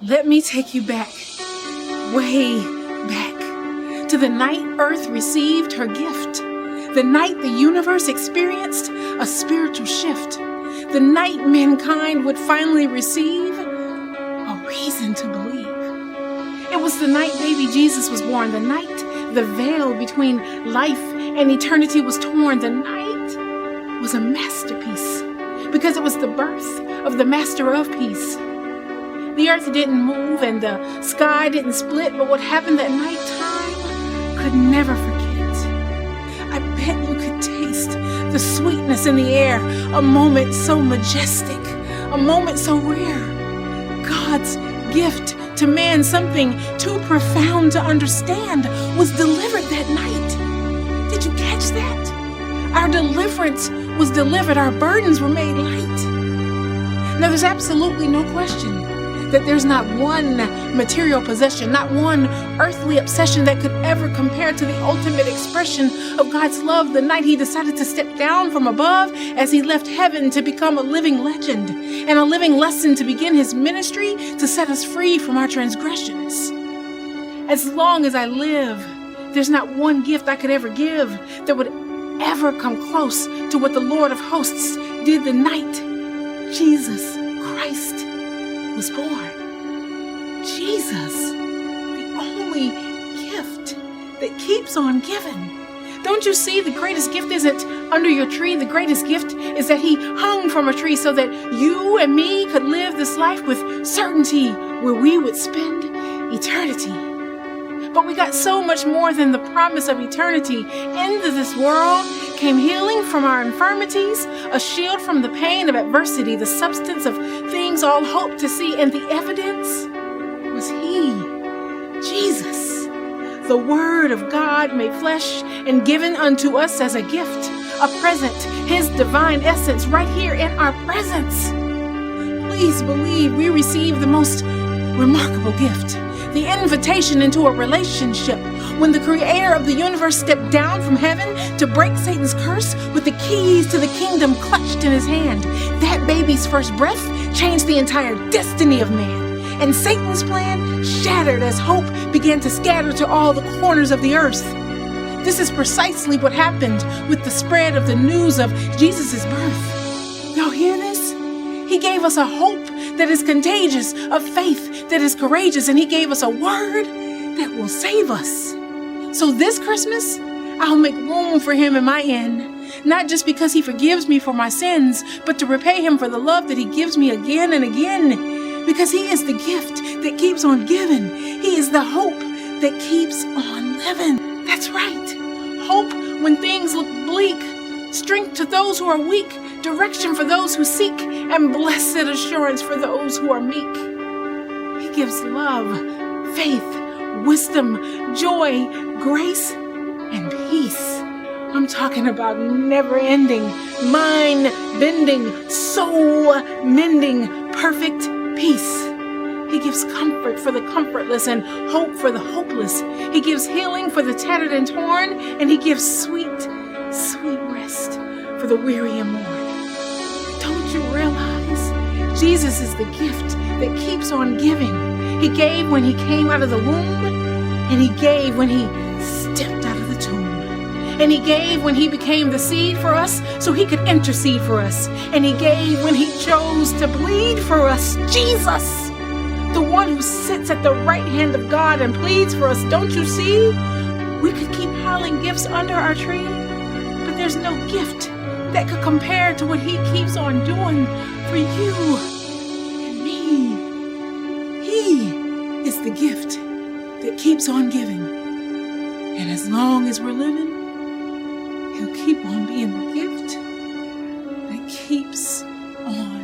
Let me take you back, way back, to the night Earth received her gift, the night the universe experienced a spiritual shift, the night mankind would finally receive a reason to believe. It was the night baby Jesus was born, the night the veil between life and eternity was torn. The night was a masterpiece because it was the birth of the master of peace. The earth didn't move and the sky didn't split, but what happened that night time could never forget. I bet you could taste the sweetness in the air, a moment so majestic, a moment so rare. God's gift to man, something too profound to understand, was delivered that night. Did you catch that? Our deliverance was delivered. Our burdens were made light. Now, there's absolutely no question that there's not one material possession, not one earthly obsession that could ever compare to the ultimate expression of God's love the night he decided to step down from above as he left heaven to become a living legend and a living lesson to begin his ministry to set us free from our transgressions. As long as I live, there's not one gift I could ever give that would ever come close to what the Lord of hosts did the night Jesus Christ was born. Jesus, the only gift that keeps on giving. Don't you see, the greatest gift isn't under your tree. The greatest gift is that he hung from a tree so that you and me could live this life with certainty where we would spend eternity. But we got so much more than the promise of eternity. Into this world came healing from our infirmities, a shield from the pain of adversity, the substance of things all hope to see, and the evidence was he, Jesus, the Word of God made flesh and given unto us as a gift, a present, his divine essence right here in our presence. Please believe we receive the most remarkable gift, the invitation into a relationship. When the creator of the universe stepped down from heaven to break Satan's curse with the keys to the kingdom clutched in his hand, that baby's first breath changed the entire destiny of man. And Satan's plan shattered as hope began to scatter to all the corners of the earth. This is precisely what happened with the spread of the news of Jesus' birth. Y'all hear this? He gave us a hope that is contagious, a faith that is courageous, and he gave us a word that will save us. So this Christmas, I'll make room for him in my inn, not just because he forgives me for my sins, but to repay him for the love that he gives me again and again, because he is the gift that keeps on giving. He is the hope that keeps on living. That's right. Hope when things look bleak, strength to those who are weak, direction for those who seek, and blessed assurance for those who are meek. He gives love, faith, wisdom, joy, grace, and peace. I'm talking about never-ending, mind-bending, soul-mending, perfect peace. He gives comfort for the comfortless and hope for the hopeless. He gives healing for the tattered and torn, and he gives sweet, sweet rest for the weary and worn. Don't you realize Jesus is the gift that keeps on giving? He gave when he came out of the womb, and he gave when he stepped out of the tomb. And he gave when he became the seed for us so he could intercede for us. And he gave when he chose to bleed for us. Jesus, the one who sits at the right hand of God and pleads for us. Don't you see? We could keep piling gifts under our tree, but there's no gift that could compare to what he keeps on doing for you and me. He is the gift that keeps on giving. And as long as we're living, he'll keep on being the gift that keeps on